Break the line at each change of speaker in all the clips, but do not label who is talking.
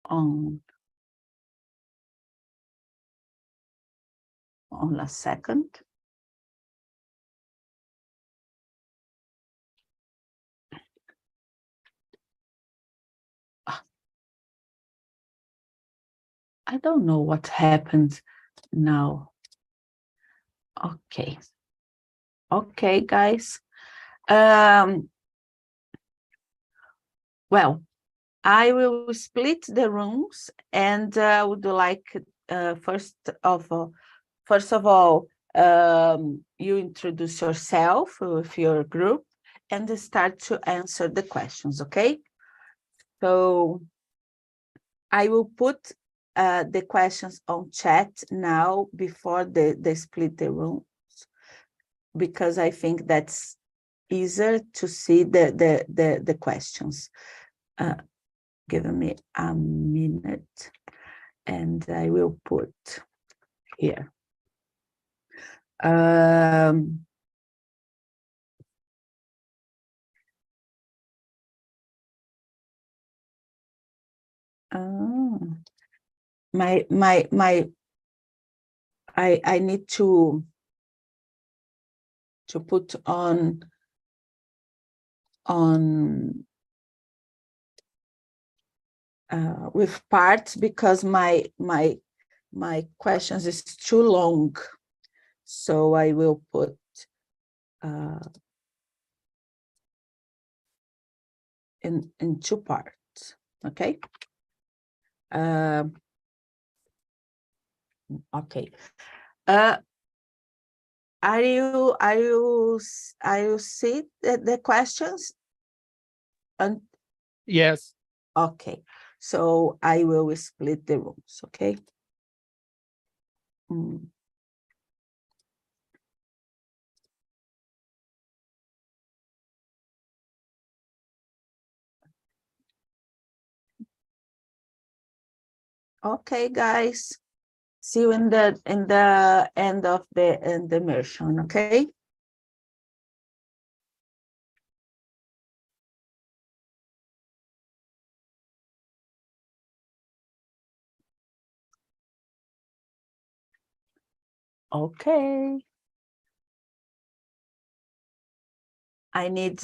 on a second. I don't know what happened now. Okay. Okay, guys. Well, I will split the rooms, and I would like first of all, you introduce yourself with your group and start to answer the questions, okay? So I will put the questions on chat now before they split the rooms, because I think that's easier to see the questions. Give me a minute, and I will put here. I need to put on with parts, because my questions is too long, so I will put in two parts. Okay. Okay. Are you see the questions?
Yes.
Okay. So I will split the rooms. Okay. Okay, guys. See you in the end of the immersion, okay? Okay. I need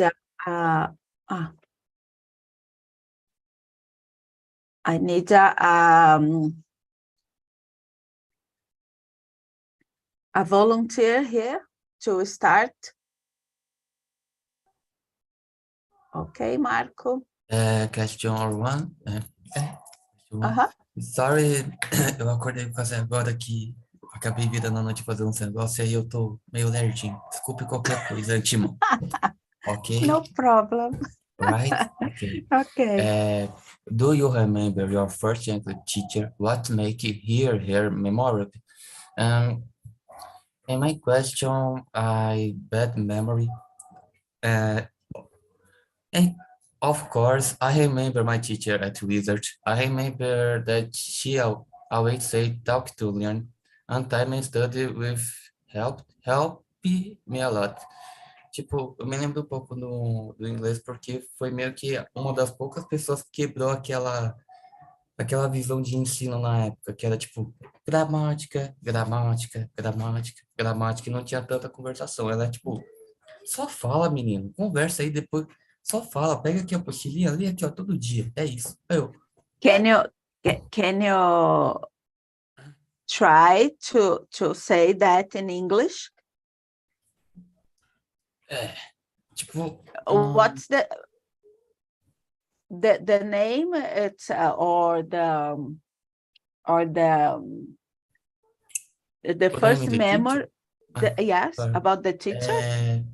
I need a volunteer here to start. Okay, Marco.
Question one. Sorry, eu acordei por causa agora que acabei virando a noite fazendo uns negócios, aí eu tô meio lerdinho. Desculpe qualquer coisa, antemão. Ok?
No problem.
Right? Okay.
Okay.
Do you remember your first English teacher? What make her memorable? And my question, I bad memory. And of course, I remember my teacher at Wizard. I remember that she always said, talk to learn. And time and study with help me a lot. Tipo, eu me lembro um pouco do inglês porque foi meio que uma das poucas pessoas que quebrou aquela visão de ensino na época, que era tipo gramática, e não tinha tanta conversação. Ela é tipo, só fala, menino, conversa aí depois, só fala, pega aqui a apostilinha ali, aqui, ó, todo dia, é isso.
Can you try to say that in English?
Tipo,
what's the name? It's or the first memory. Yes, sorry. About the teacher.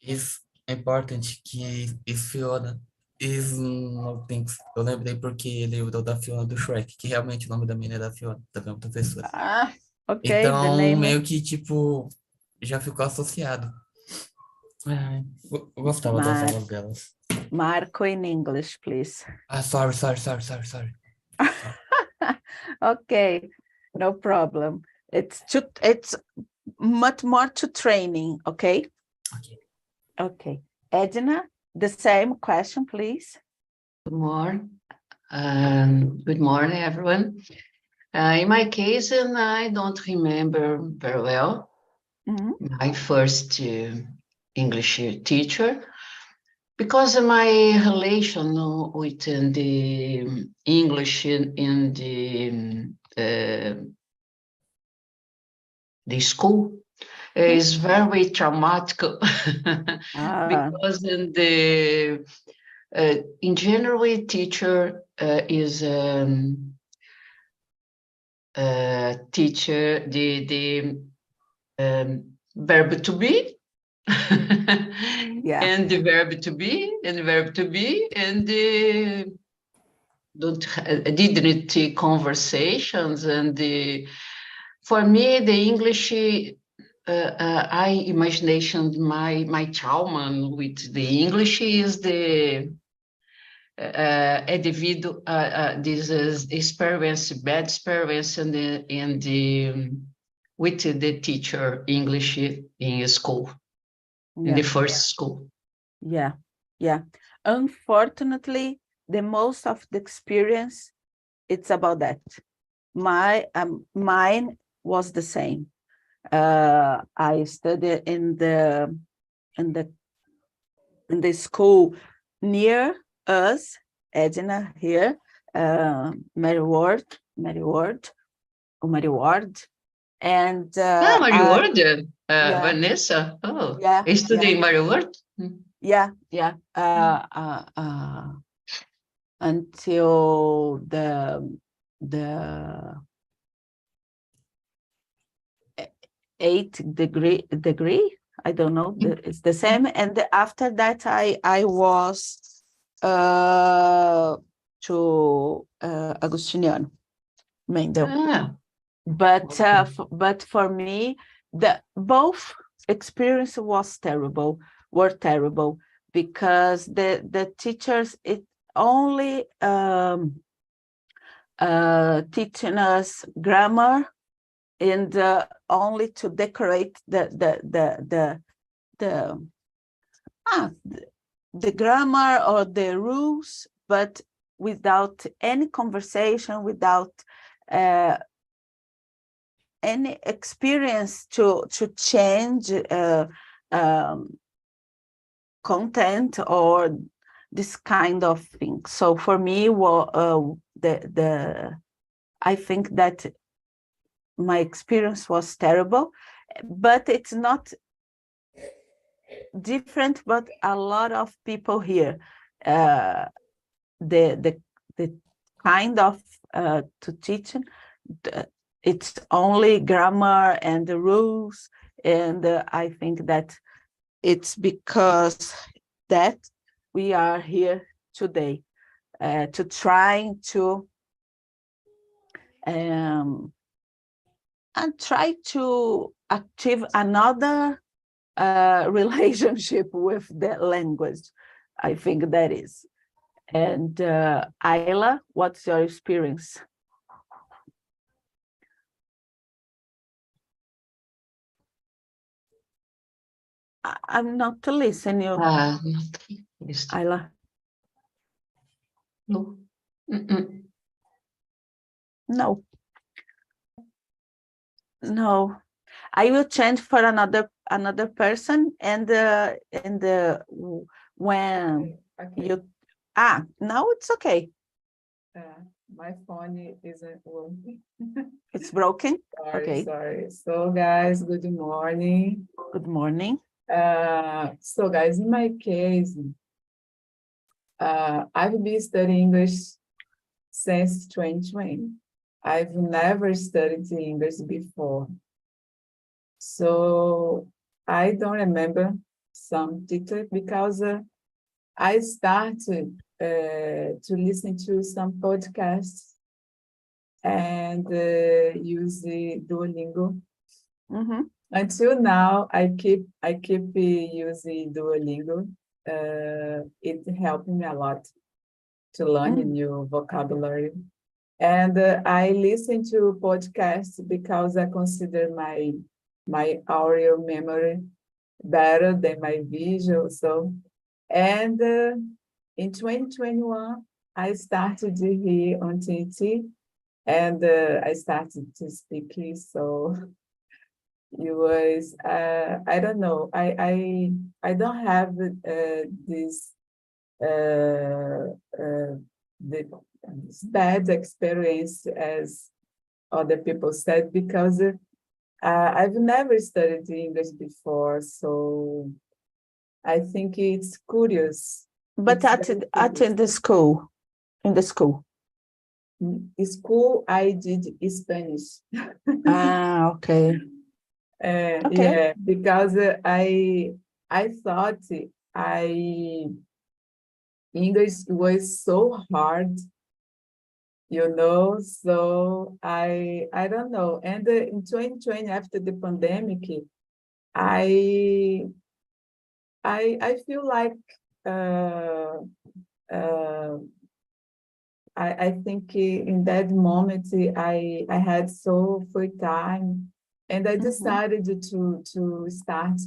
It's important que Fiona is no things. Eu lembrei porque ele lembrou da Fiona do Shrek, que realmente o nome da menina era Fiona, também uma professora.
Ok.
Então, meio que, tipo, já ficou associado. Eu gostava das aulas delas.
Marco in English, please.
Sorry.
Okay, no problem. It's much more to training, okay? Okay. Edna, the same question, please.
Good morning.
Good morning, everyone. In my case, and I don't remember very well my first English teacher, because of my relation with the English in the school is very traumatic because in general, teacher is teacher the verb to be and the verb to be and the verb to be and the didn't take conversations and for me the English I imagination my trauma with the English is the devido this experience, bad experience in the with the teacher English in school, in the first school.
Yeah. Unfortunately, the most of the experience, it's about that. Mine was the same. I studied in the school near us, Edna here, Mary Ward, and
Mary Ward, Vanessa. Oh,
yeah,
studying Mary Ward.
Yeah. Until the 8th degree. I don't know. It's the same. And after that, I was to Agustiniano, Mendel. But for me, both experience were terrible because the teachers it only teaching us grammar and only to decorate the grammar or the rules, but without any conversation, without any experience to change content or this kind of thing. So for me, I think that my experience was terrible, but it's not different. But a lot of people here, the kind of to teaching, it's only grammar and the rules, and I think that it's because that we are here today to trying to and try to achieve another relationship with the language. I think that is. And Ayla, what's your experience? I'm not listening.
Not listening.
Ayla.
No.
No. I will change for another person, and when you now it's okay.
My phone isn't working.
It's broken.
Sorry. So guys, good morning.
Good morning.
So guys, in my case, I've been studying English since 2020. I've never studied English before. So I don't remember some details because I started to listen to some podcasts and use the Duolingo. Until now, I keep using Duolingo. It helped me a lot to learn a new vocabulary. And I listen to podcasts because I consider my audio memory better than my visual. So, and in 2021, I started here on TNT, and I started to speak here, so it was, I don't know, I don't have this this bad experience as other people said, because I've never studied English before, so I think it's curious.
But in the school,
In school, I did Spanish.
okay. Okay.
Yeah, because I thought English was so hard, so I don't know. And in 2020, after the pandemic, I feel like I think in that moment I had so free time, and I decided to start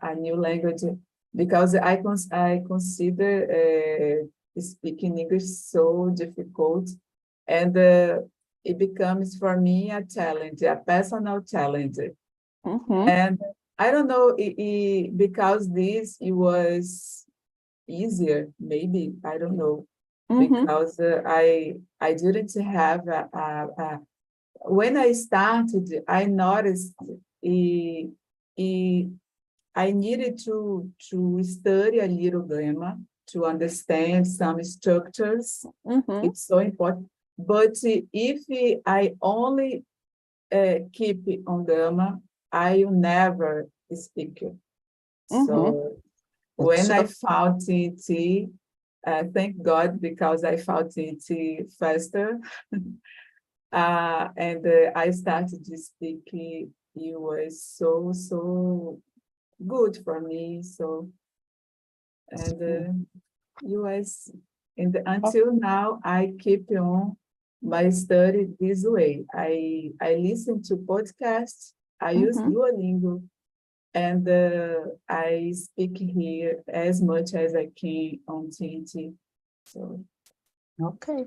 a new language, because I consider speaking English so difficult, and it becomes for me a challenge, a personal challenge. And I don't know, because it was easier, maybe, I don't know, because I didn't have when I started, I noticed I needed to study a little grammar to understand some structures. It's so important. But if I only keep on grammar, I will never speak. So when I found TNT, thank God, because I found TNT faster, and I started to speak. It was so good for me. So, and it was, until now, I keep on my study this way. I listen to podcasts. I use Duolingo. And I speak here as much as I can on TNT. So,
okay.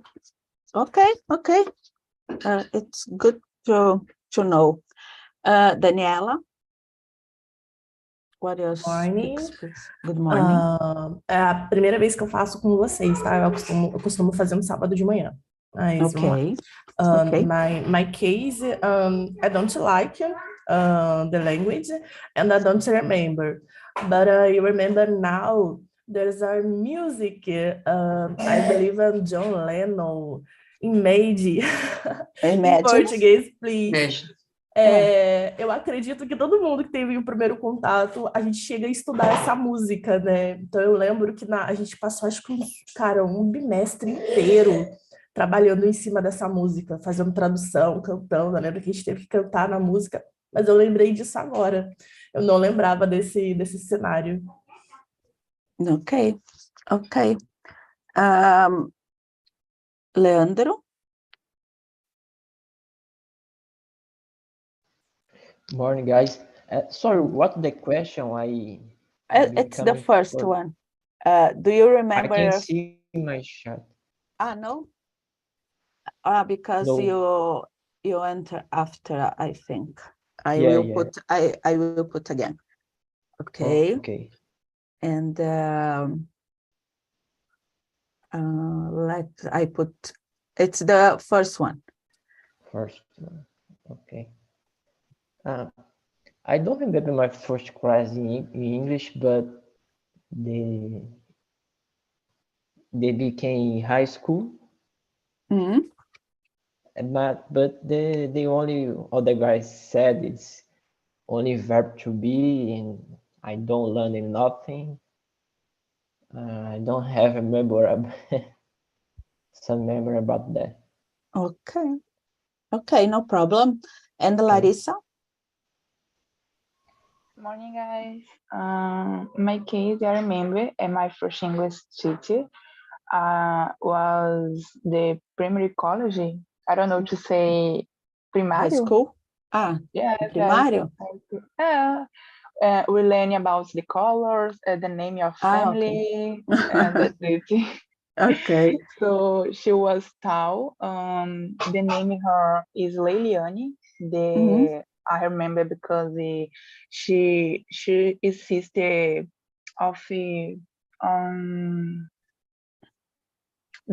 It's good to know. Daniela, what else?
Morning.
Good morning.
É a primeira vez que eu faço com vocês, tá? Eu costumo fazer no sábado de manhã. Mas
Okay.
My case, I don't like the language, and I don't remember. But I remember now there's a music, I believe John Lennon, Imagine. Em português, please. Eu acredito que todo mundo que teve o primeiro contato, a gente chega a estudar essa música, né? Então eu lembro que a gente passou, acho que, um bimestre inteiro trabalhando em cima dessa música, fazendo tradução, cantando. Eu lembro que a gente teve que cantar na música, mas eu lembrei disso agora. Eu não lembrava desse cenário.
Ok. Leandro?
Morning, guys. Sorry, what's the question?
It's the first one. Do you remember?
I can see my chat.
No? Because
no.
you enter after, I think. I will put again. Okay.
Okay.
And I put, it's the first one.
First one, okay. I don't remember my first class in English, but they became high school. But the only other guys said it's only verb to be, and I don't learn nothing. I don't have a memory, some memory about that.
Okay, no problem. And Larissa?
Morning, guys. My case, I remember, and my first English teacher was the primary college. I don't know to say primário.
High school?
Yeah,
primário?
We learn about the colors, the name of family, and that's it.
Okay.
So she was tall. The name her is Leiliane. I remember because she is sister of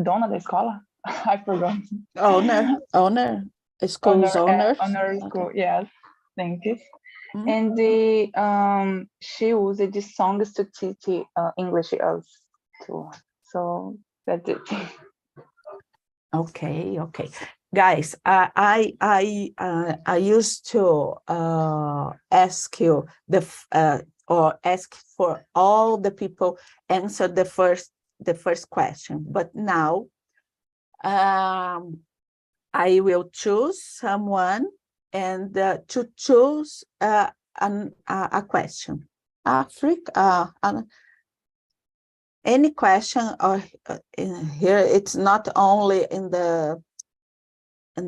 dona da escola. I forgot.
Owner, school's owner.
Honor
Okay.
school. Yes, thank you.
Mhm.
And she used the songs to teach English us too. So that's it.
Okay, okay. Guys, I used to ask you or ask for all the people answer the first question, but now I will choose someone and to choose a question. Any question or in here, it's not only in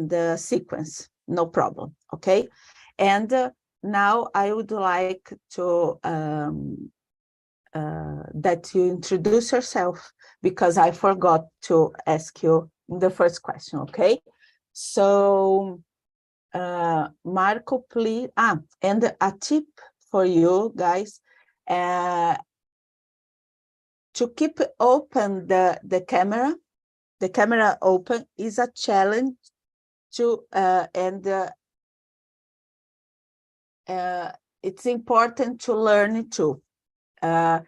the sequence, no problem, okay? And now I would like to that you introduce yourself, because I forgot to ask you the first question, okay? So Marco, please, and a tip for you guys, to keep open the camera open is a challenge to it's important to learn too. I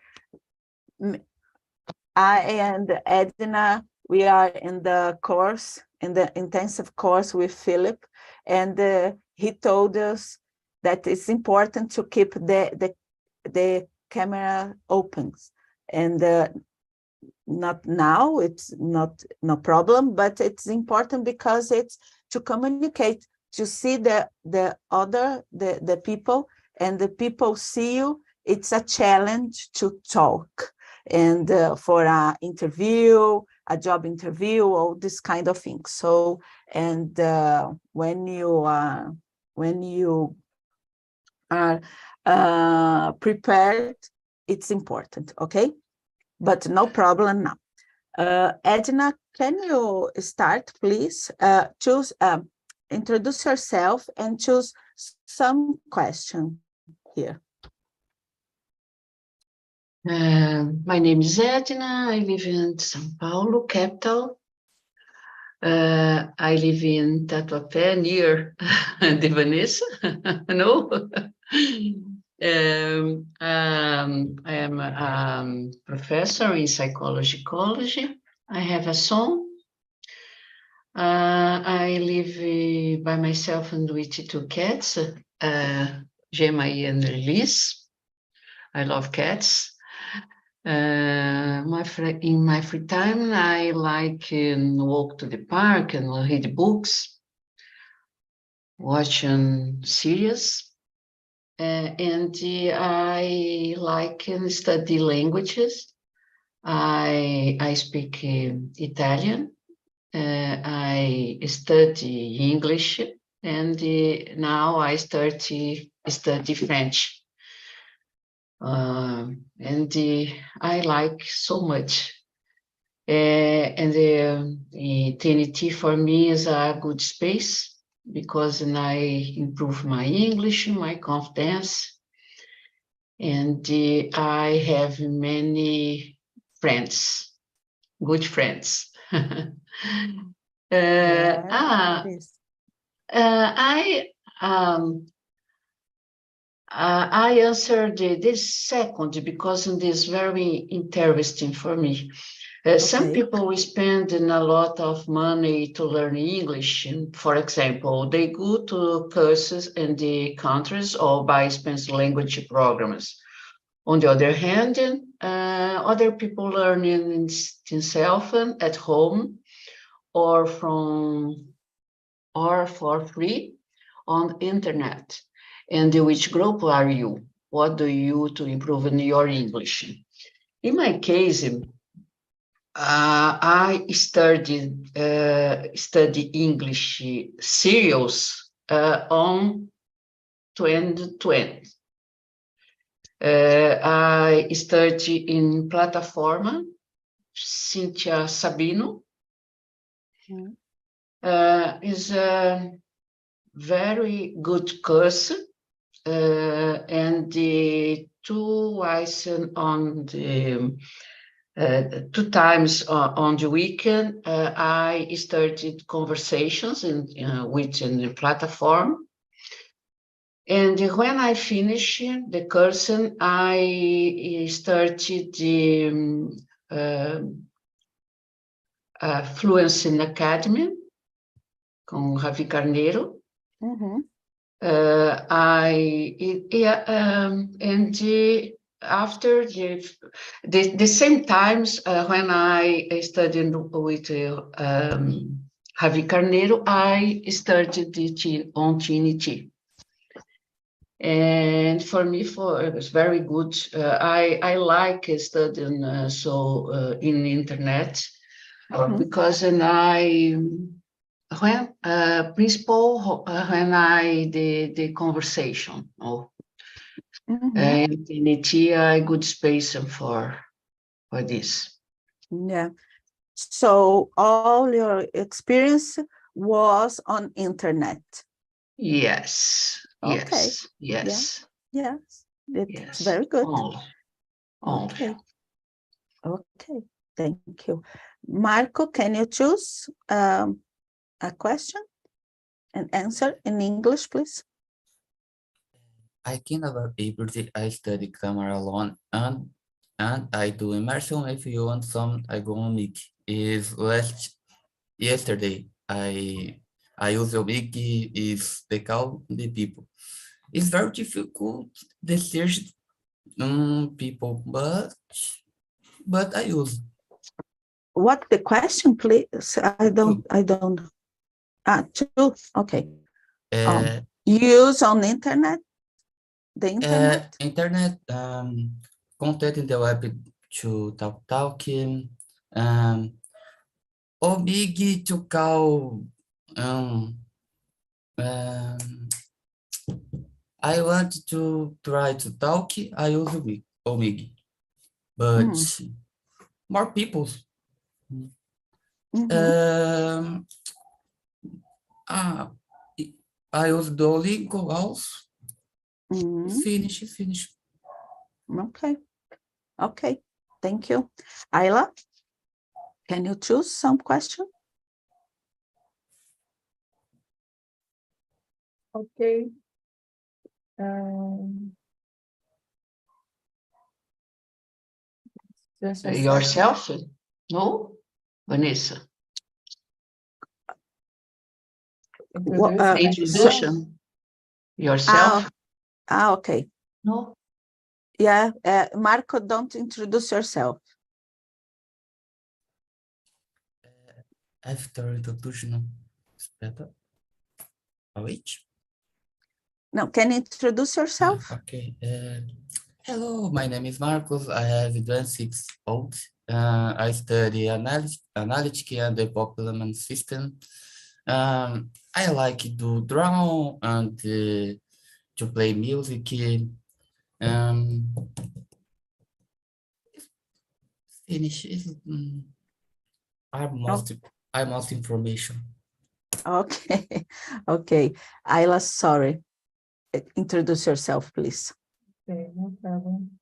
and Edna, we are in the course, in the intensive course with Philip, and he told us that it's important to keep the camera open, and not now, it's no problem, but it's important because it's to communicate, to see the people, and the people see you. It's a challenge to talk, and for an interview, a job interview, all this kind of thing. So, and when you are prepared, it's important, okay? But no problem now. Edna, can you start, please? Introduce yourself and choose some question here.
My name is Edna. I live in São Paulo, capital. I live in Tatuapé, near the Vanessa. No? I am a professor in psychology college. I have a son. I live by myself and with two cats, Gemma and Liz. I love cats. In my free time, I like walk to the park and read books, watch series, and I like and study languages. I speak Italian. I study English, and now I study French. And I like so much. And TNT for me is a good space because I improve my English, my confidence, and I have many friends, good friends. I answered this second because it is very interesting for me. Some people spend a lot of money to learn English. For example, they go to courses in the countries or buy expensive language programs. On the other hand, other people learn in themselves at home or for free on internet. And which group are you? What do you do to improve in your English? In my case, I study English serious on 2020. I study in Plataforma Cynthia Sabino. Is a very good course, and the twice on the 2 times on the weekend, I started conversations within the platform. And when I finished the course, I started the Fluency Academy com Ravi Carneiro. After the same times when I studied with Ravi Carneiro, I started on TNT. And for me, it was very good. I like studying in the internet because when I the conversation, and TNT a good space for this.
Yeah. So all your experience was on internet.
Yes.
Okay.
Yes.
Yeah. Yes. It's very good.
Okay.
Okay. Thank you. Marco, can you choose a question and answer in English, please?
I can never able to I study camera alone and I do immersion if you want some I go on Mic. Is yesterday I use a Mic is the call the people. It's very difficult to search people, but I use.
What the question, please? I don't. Two. Okay. Use on internet. The internet.
Internet. Content in the web to talk. Or big to call. I want to try to talk. I use Omig, but more people. I use Duolingo also. Finish.
Okay. Thank you. Ayla, can you choose some question?
Okay.
Yourself? No? Vanessa? Introduction? Yourself?
Okay.
No?
Yeah, Marco, don't introduce yourself.
After introduction, which?
No, can you introduce yourself?
Okay. Hello, my name is Marcos. I have 26 old. I study analytic and development system. I like to draw and to play music. Finish is most information.
Okay. Ayla, sorry. Introduce yourself, please.
Okay, no problem.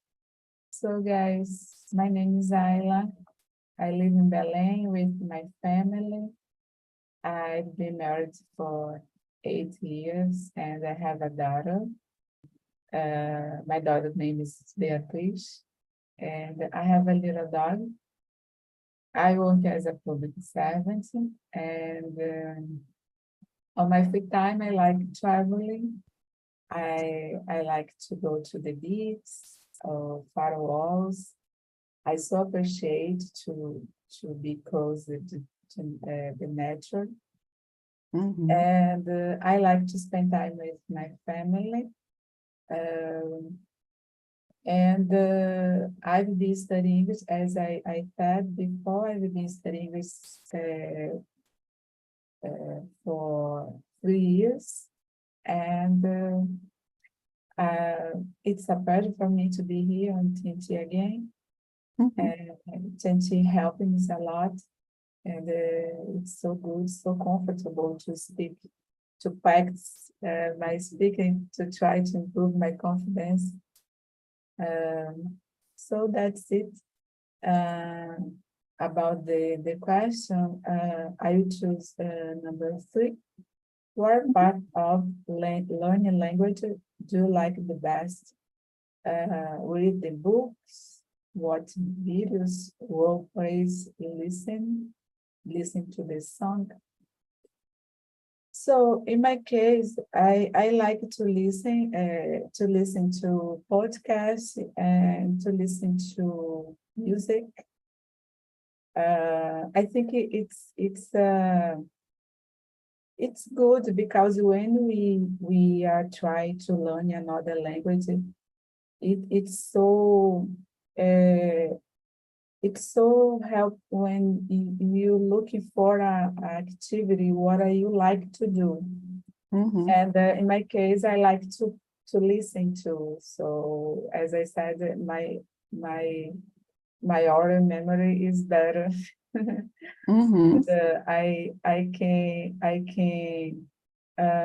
So guys, my name is Ayla. I live in Belém with my family. I've been married for 8 years and I have a daughter. My daughter's name is Beatriz and I have a little dog. I work as a public servant and on my free time I like traveling. I like to go to the beach or far walls. I so appreciate to be close to the nature. And I like to spend time with my family. I've been studying English, as I said before, I've been studying English for 3 years. And it's a pleasure for me to be here on TNT again. And Chanchi helping us a lot. And it's so good, so comfortable to speak, to practice my speaking, to try to improve my confidence. So that's it. About the question, I would choose number 3. What part of learning language do you like the best? Read the books, watch videos, role plays, listen to the song. So in my case, I like to listen to podcasts and to listen to music. I think it's good because when we are trying to learn another language, it's so help when you're looking for a activity. What are you like to do? And in my case, I like to listen to. So as I said, my oral memory is better. And, I can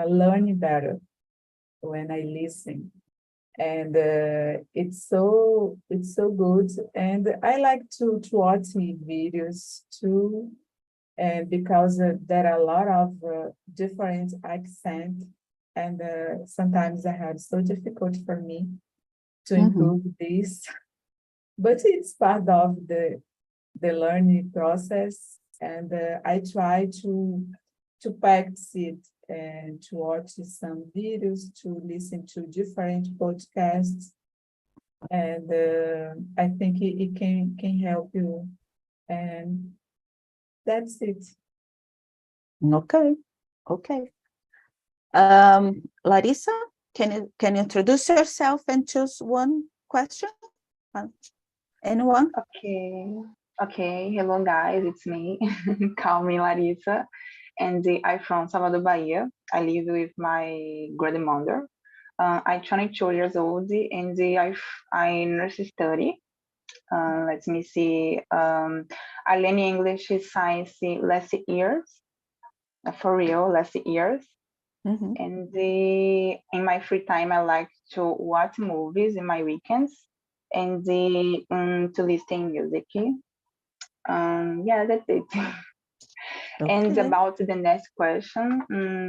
learn better when I listen. And it's so good. And I like to watch videos too, and because there are a lot of different accents, and sometimes I have so difficult for me to improve this, but it's part of the learning process, and I try to practice it and to watch some videos, to listen to different podcasts, and I think it can help you, and that's it.
Okay. Larissa, can you introduce yourself and choose one question? Anyone?
Okay. Hello, guys. It's me. Call me Larissa, and I'm from Salvador, Bahia. I live with my grandmother. I'm 22 years old, and I nurse study. Let me see. I learned English science last years, for real, last years. And in my free time, I like to watch movies in my weekends, and to listen music. Yeah, that's it. And about the next question,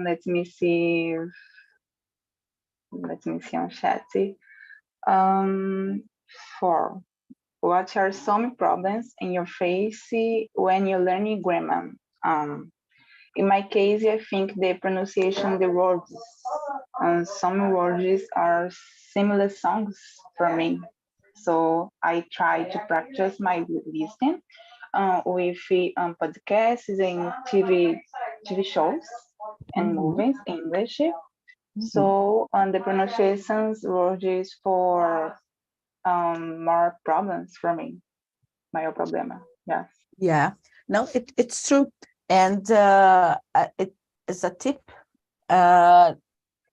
let me see on chat. 4. What are some problems in your face when you're learning grammar? In my case, I think the pronunciation of the words. Some words are similar songs for me. So I try to practice my listening with podcasts and TV shows and movies in English. So the pronunciations words for more problems for me. Maior problema. Yes.
Yeah. No, it's true. And it is a tip.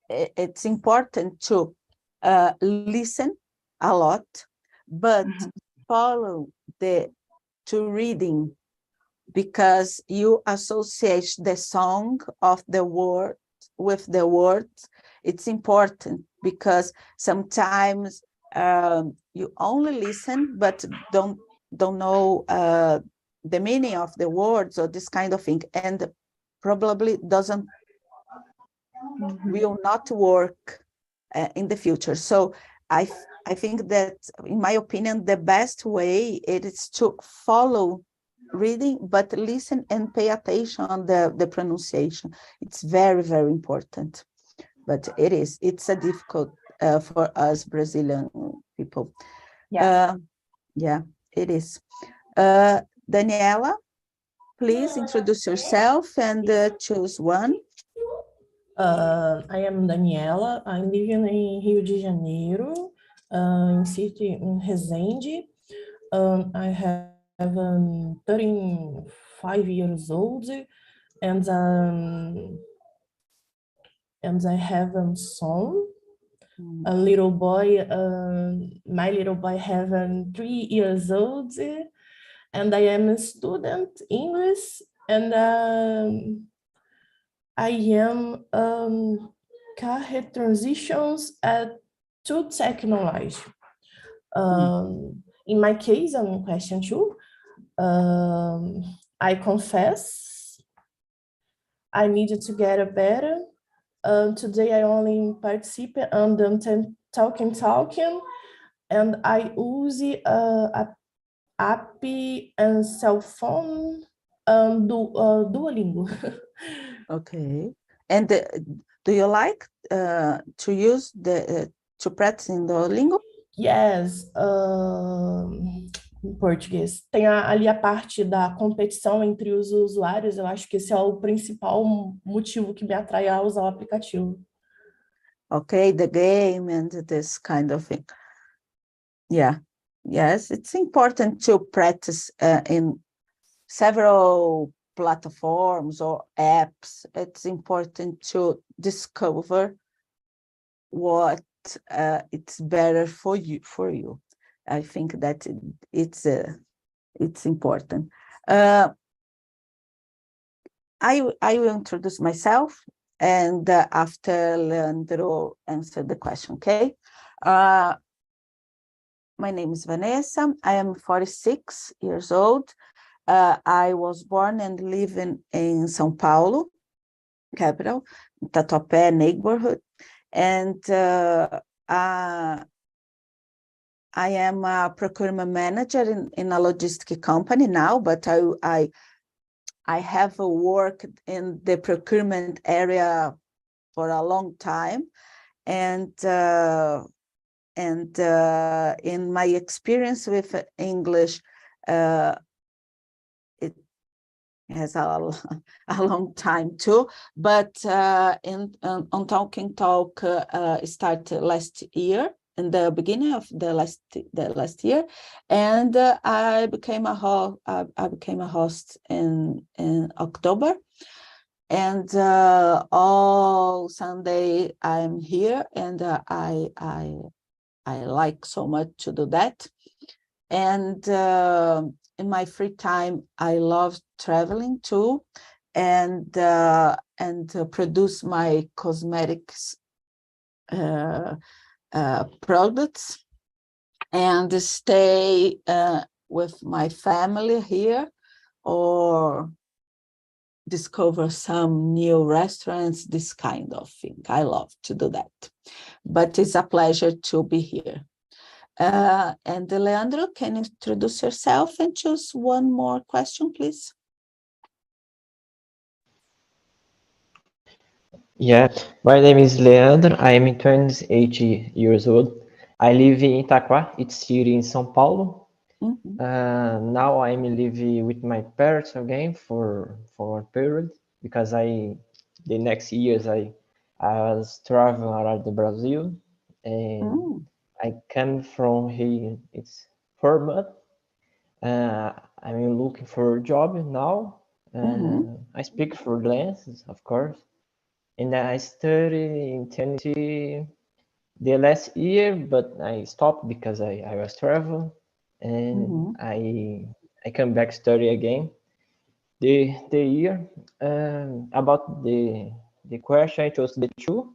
It's important to listen a lot, but follow to reading, because you associate the song of the word with the words. It's important because sometimes you only listen but don't know the meaning of the words or this kind of thing, and probably will not work in the future. So I think that, in my opinion, the best way is to follow reading, but listen and pay attention on the pronunciation. It's very, very important. But it's a difficult for us Brazilian people.
Yeah.
Yeah, it is. Daniela, please introduce yourself and choose one.
I am Daniela. I'm living in Rio de Janeiro, in city in Resende. I have 35 years old, and I have a son. a little boy. My little boy have 3 years old, and I am a student English, and I am career transitions to technology. In my case, on question 2, I confess I needed to get better. Today I only participate on the TALKNTALK, and I use a app and cell phone Duolingo.
Okay. And do you like to use to practice in Duolingo?
Yes, em português. Tem ali a parte da competição entre os usuários. Eu acho que esse é o principal motivo que me atrai a usar o aplicativo.
Okay, the game and this kind of thing. Yeah. Yes, it's important to practice in several platforms or apps. It's important to discover what it's better for you. I think that it's important. I will introduce myself, and after Leandro answer the question, okay? My name is Vanessa. I am 46 years old. I was born and live in São Paulo, capital, Tatuapé neighborhood. And I am a procurement manager in a logistic company now, but I have worked in the procurement area for a long time. And in my experience with English, it has a long time too, but on TALKNTALK started last year, in the beginning of the last year, and I became a host in October, and all Sunday I'm here, and I like so much to do that. And in my free time, I love traveling too, and produce my cosmetics products, and stay with my family here, or discover some new restaurants, this kind of thing. I love to do that, but it's a pleasure to be here. And Leandro, can you introduce yourself and choose one more question, please?
Yeah, my name is Leandro. I am 28 years old. I live in Itaquá, it's city in São Paulo. Now I'm living with my parents again for a period, because the next years I was traveling around the Brazil, and I came from here. It's 4 months. I'm looking for a job now. I speak French, of course, and I studied in Tennessee the last year, but I stopped because I was traveling, and I come back study again the year. About the question, I chose the 2.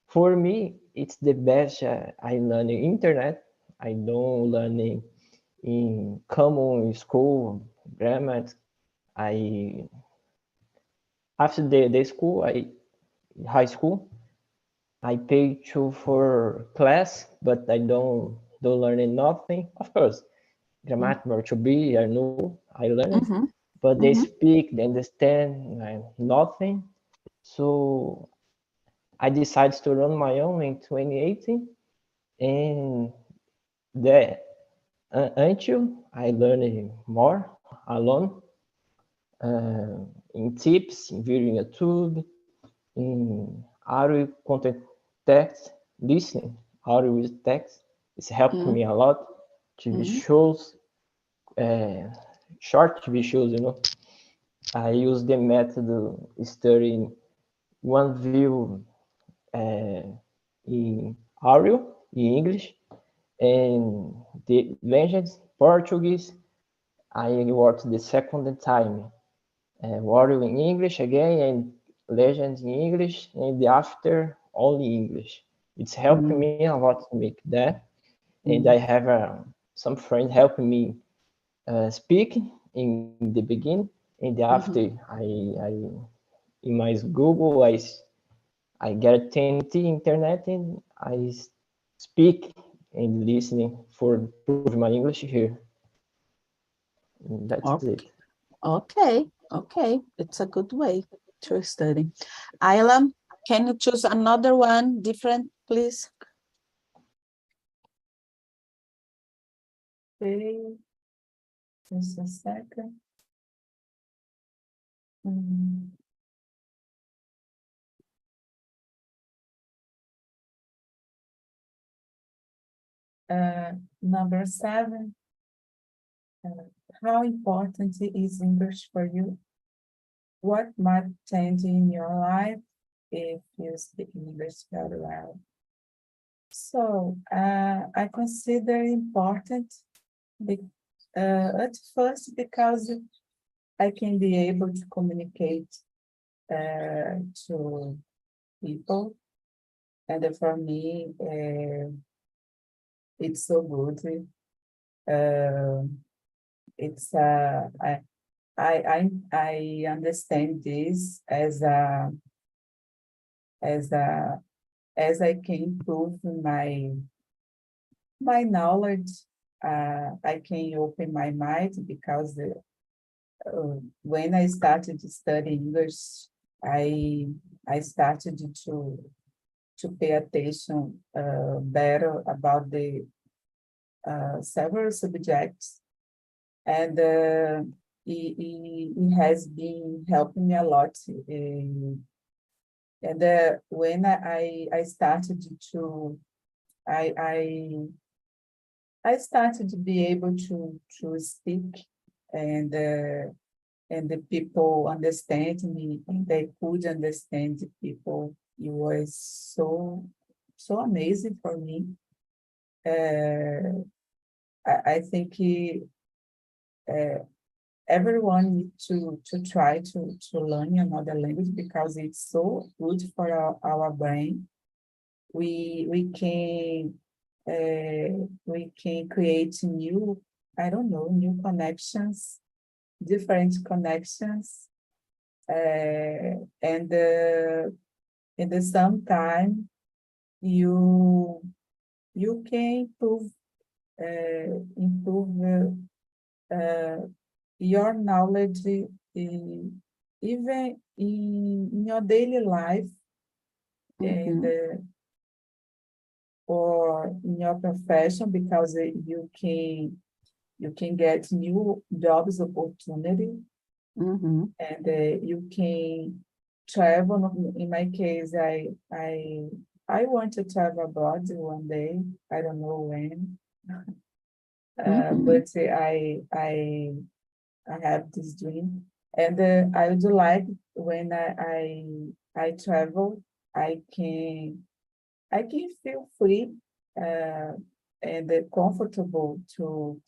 For me, it's the best. I learn in internet. I don't learn in common school grammar. After the school, high school, I pay for class, but I don't learn nothing. Of course, grammar to be, I know, I learn it, but they speak, they understand nothing. So I decided to run my own in 2018, and until I learned more alone, in tips, in video YouTube, in audio content text, listening audio with text. It's helped me a lot. TV shows, short TV shows, I use the method studying one view in Ario in English, and the Legends Portuguese. I worked the second time. Ario in English again, and Legends in English, and after only English. It's helping me a lot to make that. And I have some friends helping me speak in the beginning, and after I in my Google, I get TNT internet, and I speak and listening for improve my English here. That's it.
Okay, okay. It's a good way to study. Ayla, can you choose another one different, please?
Okay. Just a second. Number 7. How important is English for you? What might change in your life if you speak English very well? So I consider important at first because I can be able to communicate to people, and for me it's so good. It's I understand this as I can improve my knowledge. I can open my mind because when I started to study English, I started to pay attention better about the several subjects, and it has been helping me a lot. And when I started to I started to be able to speak, and the people understand me, and they could understand the people. It was so amazing for me. I think everyone needs to try to learn another language because it's so good for our brain. We can create new, I don't know, new connections, different connections, and in the same time you can improve your knowledge even in your daily life, and or in your profession, because you can get new jobs opportunity, and you can travel. In my case, I want to travel abroad one day. I don't know when, but I have this dream, and I would like, when I travel, I can feel free and comfortable to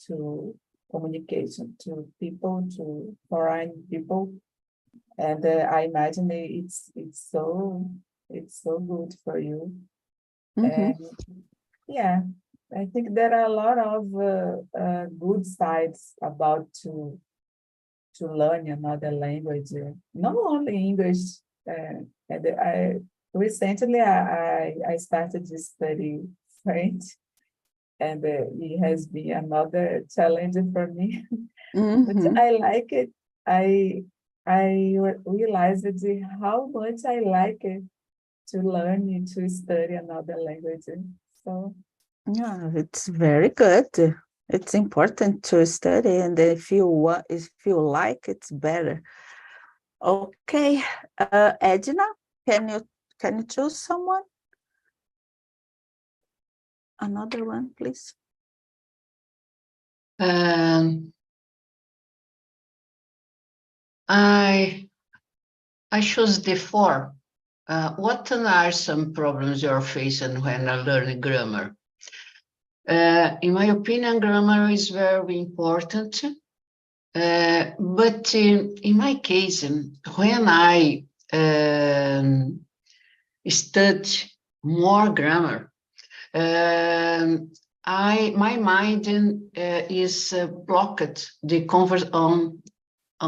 communication to people, to foreign people, and I imagine it's so good for you. And yeah, I think there are a lot of good sides about to learn another language, not only English. And recently I started to study French, and it has been another challenge for me. But I like it. I realized how much I like it to learn and to study another language. So
yeah, it's very good. It's important to study, and if you like, it's better. Okay, Edna, can you choose someone? Another one, please.
I choose the 4. what are some problems you're facing when learning grammar? In my opinion, grammar is very important. But in my case, when I study more grammar, my mind is blocked on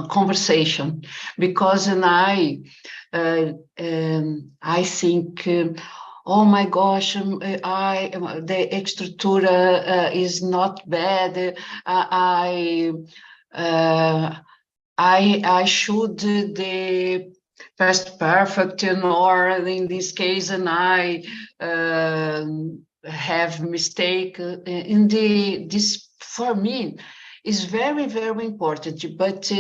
conversation, because I think, oh my gosh, the estructura is not bad. I should the past perfect, or in this case, and I have mistake in this. For me, is very, very important, but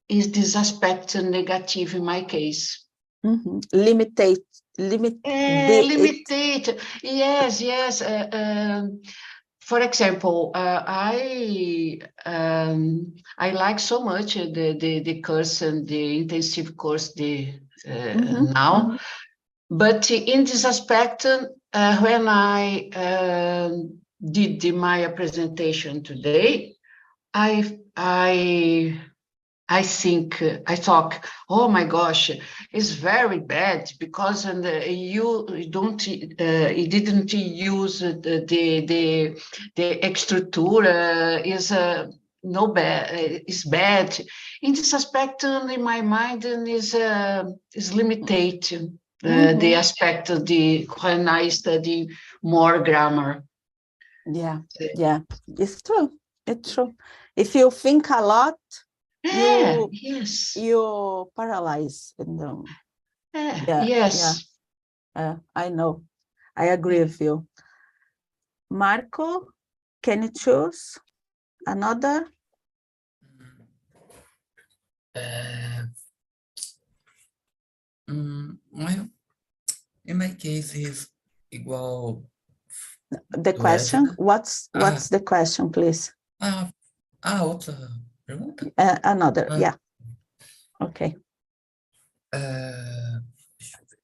is this aspect negative in my case?
Mm-hmm. Limitate.
Yes. For example, I like so much the course and the intensive course now, but in this aspect, when I did my presentation today, I think I thought, oh my gosh, it's very bad, because you didn't use the estructura is no bad, is bad. In this aspect, in my mind, is limited the aspect of when I study more grammar.
Yeah, it's true. It's true. If you think a lot, you paralyze.
Yes.
I know. I agree with you. Marco, can you choose another?
Well, in my case is igual.
The question, what's the question, please?
Outra pergunta?
Another, yeah. Okay.
Deixa eu ver.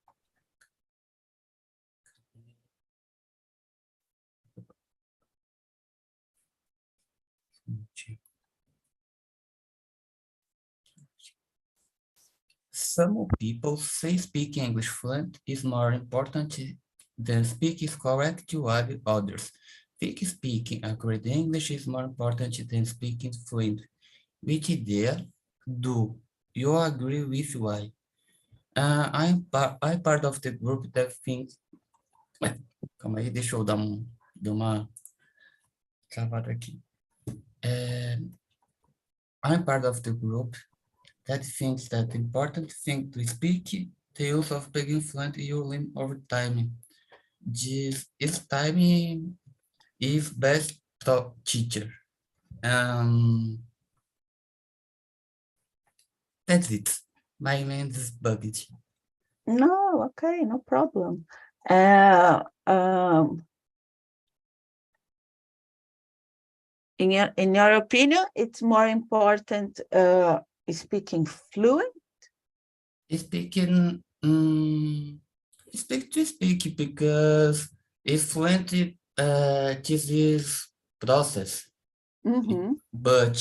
Some people say speaking English fluent is more important than speaking correct to others. Think speaking accurate English is more important than speaking fluent. Which idea do you agree with? Why? I'm part of the group that thinks... Calma aí, deixa eu dar uma travada aqui. I'm part of the group that thinks that the important thing to speak the use of speaking fluent you learn over time. This time is best teacher. That's it. My mind is bugged.
No, okay, no problem. In your opinion, it's more important speaking fluent?
Speaking, speak because it's fluent. This is process, but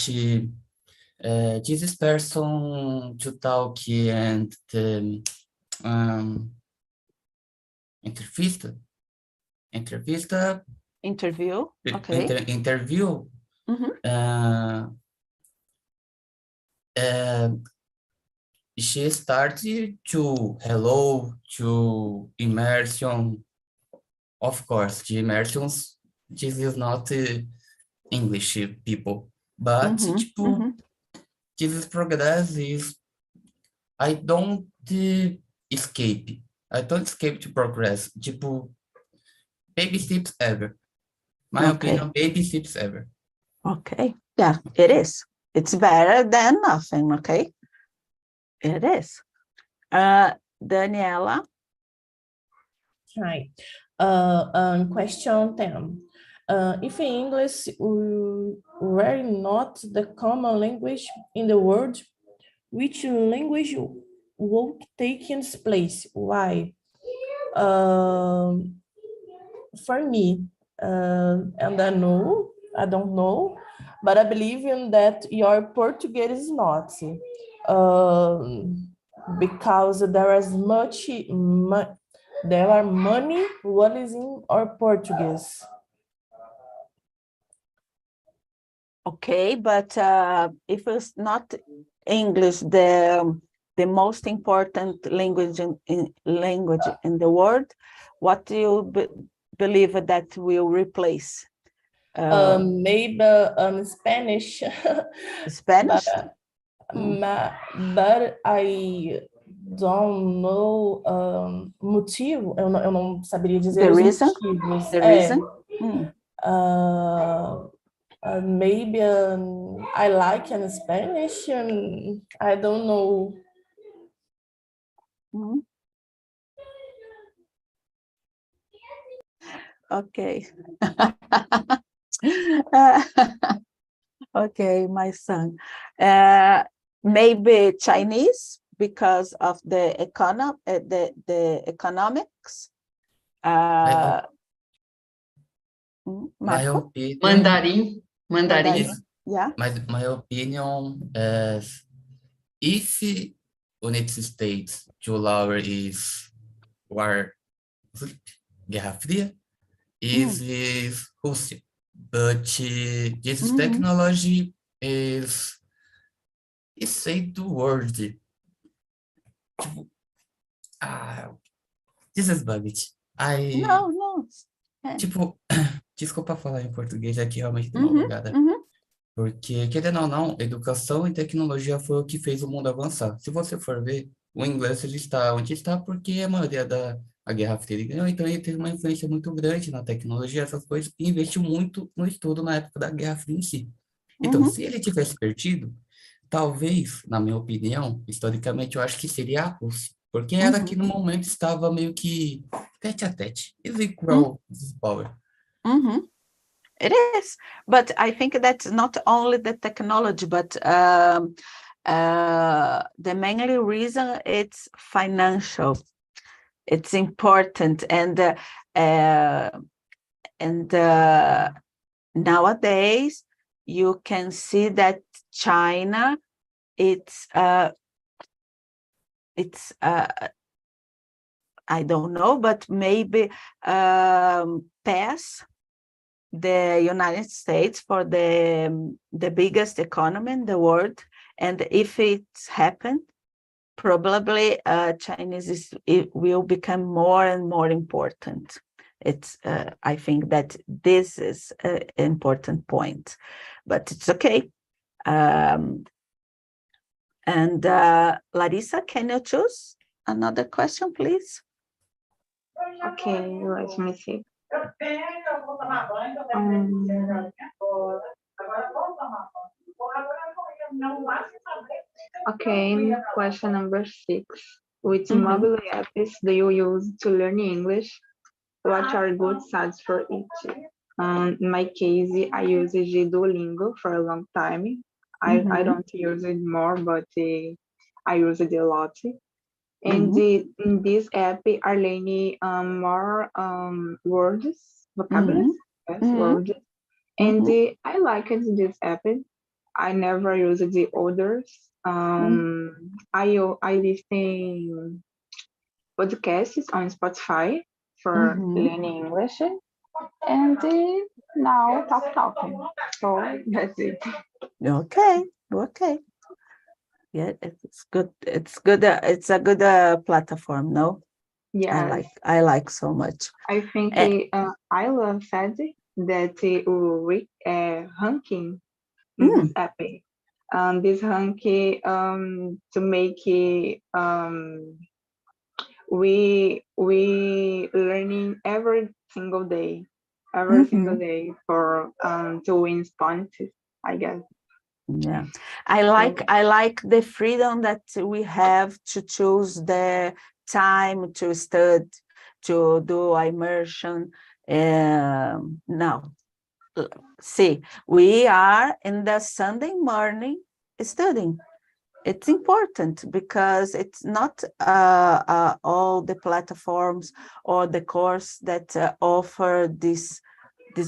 this is person to talk and
interview. Okay.
Interview. She started to hello to immersion. Of course, the immersions, this is not English people, but this progress is, I don't escape. I don't escape to progress. Tipo, baby steps ever. My opinion, baby steps ever.
Okay, yeah, it is. It's better than nothing, okay? It is. Daniela?
Hi. Question 10. If English were not the common language in the world, which language won't take its place. Why? For me, and I don't know, but I believe in that your Portuguese is not. Because there are money what is in our Portuguese.
Okay, but if it's not English, the most important language in the world, what do you believe that will replace?
Maybe Spanish.
Spanish?
But I don't know motivo. Eu não saberia dizer
The
os
reason?
motivos.
The reason?
Maybe I like in Spanish, and I don't know.
Okay. Okay, my son. Maybe Chinese because of the economics.
My opinion,
Mandarim.
Yeah.
my opinion is if United States to lower is war, Guerra Fria, is Russia. But this technology is say the word. This is baggage.
No.
Tipo, desculpa falar em português, aqui realmente deu uma bugada. Porque, querendo ou não, educação e tecnologia foi o que fez o mundo avançar. Se você for ver, o inglês ele está onde está porque a maioria da Guerra Fria ele ganhou, então ele teve uma influência muito grande na tecnologia, essas coisas, e investiu muito no estudo na época da Guerra Fria em si. Então, se ele tivesse perdido, talvez, na minha opinião, historicamente, eu acho que seria a Rússia. Porque era que no momento estava meio que tete a tete. Is equal power.
It is, but I think that's not only the technology, but the mainly reason it's financial. It's important, and nowadays you can see that China, it's I don't know, but maybe pass the United States for the biggest economy in the world, and if it's happened, probably Chinese it will become more and more important. It's I think that this is an important point, but it's okay. And Larissa, can you choose another question, please?
Okay, let me see. Okay, question number 6. Which mobile apps do you use to learn English? What are good sites for each? In my case, I use Duolingo for a long time. I don't use it more, but I use it a lot. And in this app, I learn more words, vocabularies, words. And I like it, this app. I never use the others. I listen podcasts on Spotify for learning English. And now talking. So that's it.
Okay. Yeah, it's good. It's good. It's a good platform. No,
Yeah,
I like so much.
I think I love said that ranking in this app. This ranking to make we learning every single day for to win points, I guess.
Yeah, I like the freedom that we have to choose the time to study, to do immersion. Now, see, we are in the Sunday morning studying. it's important because it's not all the platforms or the course that offer this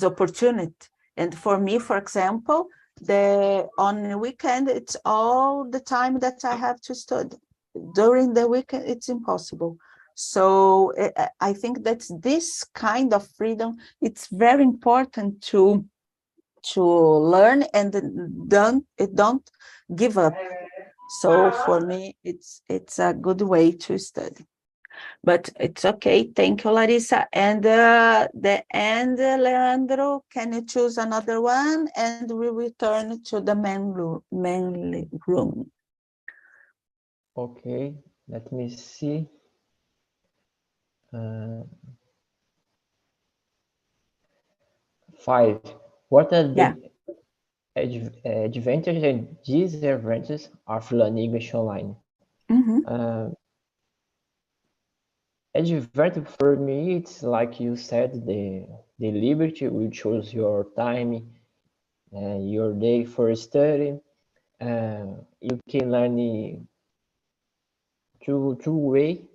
opportunity. And for me, for example, on the weekend, it's all the time that I have to study. During the weekend, it's impossible. So I think that this kind of freedom, it's very important to learn and don't give up. So for me, it's a good way to study. But it's okay. Thank you, Larissa. And Leandro, can you choose another one? And we return to the main room.
Okay, let me see. 5. What are the advantages and disadvantages of learning English online? Advantage for me, it's like you said, the liberty. You choose your time, your day for study. You can learn two way.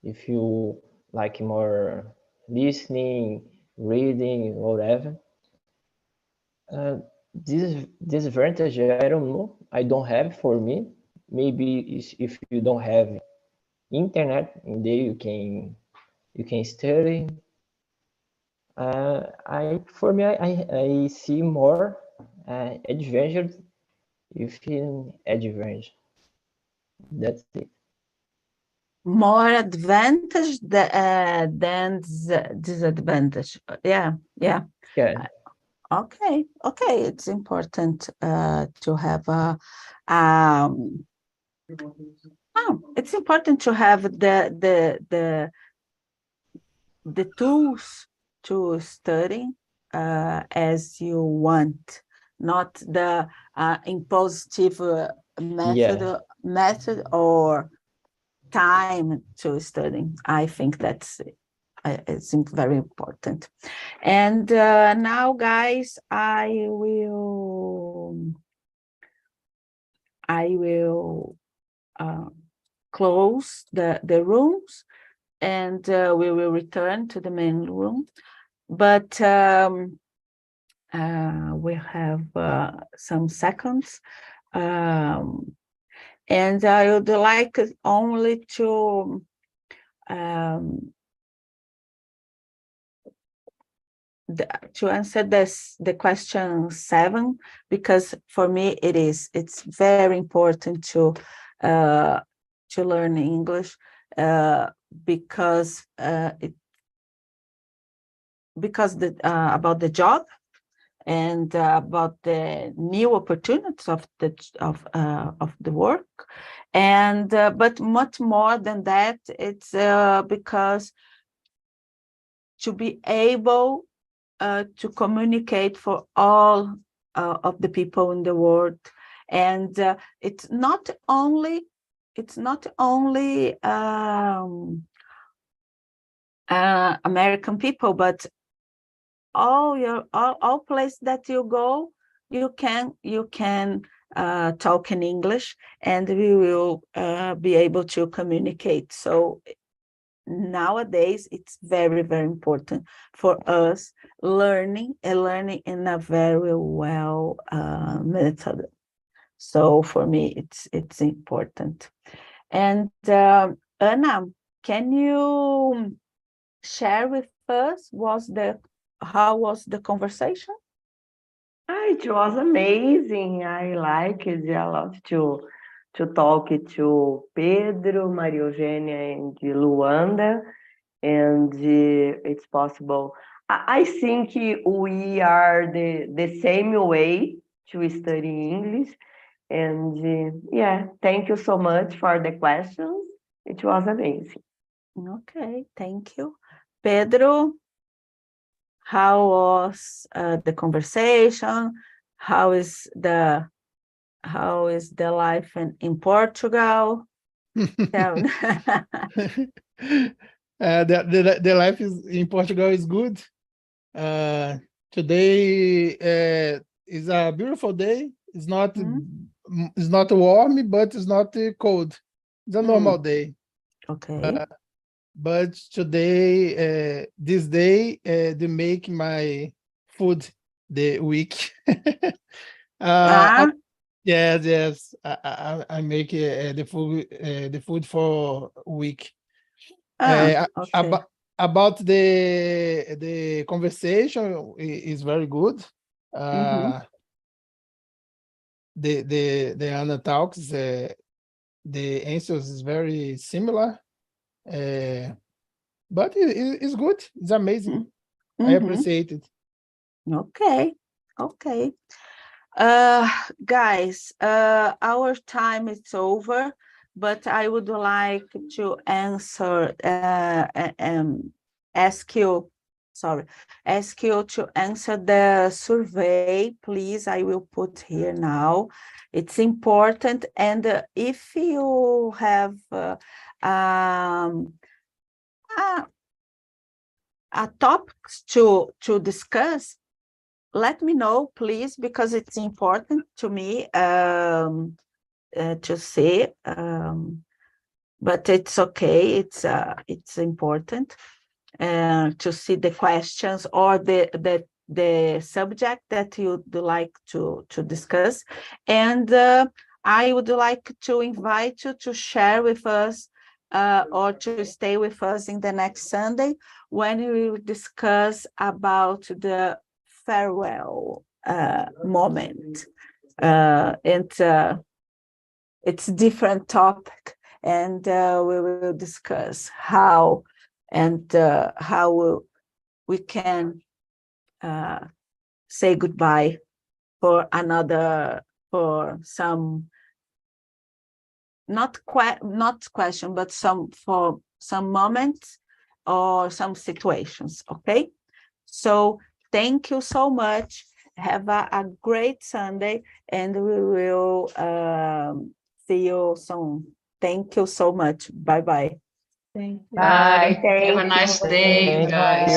If you like more listening, reading, whatever. This disadvantage, I don't know. I don't have for me. Maybe if you don't have internet, and there you can study. For me, I see more advantage if in advantage. That's it.
More advantage than disadvantage. Yeah. Okay. It's important to have it's important to have the tools to study as you want, not the impositive method or time to study. I think that's it's very important. And now, guys, I will close the rooms, and we will return to the main room. But we have some seconds. And I would like only to answer the question 7, because for me it's very important to learn English because about the job and about the new opportunities of the work, and but much more than that, it's because to be able to communicate for all of the people in the world, and it's not only American people, but all places that you go, you can talk in English, and we will be able to communicate. So nowadays it's very, very important for us learning in a very well method. So for me it's important. And Anna, can you share with us how was the conversation?
It was amazing. I liked it a lot to talk to Pedro, Maria Eugênia, and Luanda, and it's possible. I think we are the same way to study English, and thank you so much for the questions. It was amazing.
Okay, thank you. Pedro, how was the conversation? How is the life in Portugal?
The life in Portugal is good. Today is a beautiful day. It's not it's not warm, but it's not cold. It's a normal day.
Okay.
But today, this day, they make my food the week. Yes. I make the food for a week.
Okay.
About the conversation is very good. The Anna talks, the answers is very similar, but it's good. It's amazing. I appreciate it.
Okay. Guys, our time is over, but I would like to ask you to answer the survey, please. I will put here now. It's important, and if you have topics to discuss, let me know, please, because it's important to me to see. But it's okay. It's important to see the questions or the subject that you'd like to discuss, and I would like to invite you to share with us or to stay with us in the next Sunday when we will discuss about the farewell moment. It's a different topic, and we will discuss how we can say goodbye for some not question, but for some moments or some situations. Okay, so thank you so much. Have a great Sunday, and we will see you soon. Thank you so much. Bye-bye.
Thank you.
Bye.
Thank
Have a nice
you.
day, guys.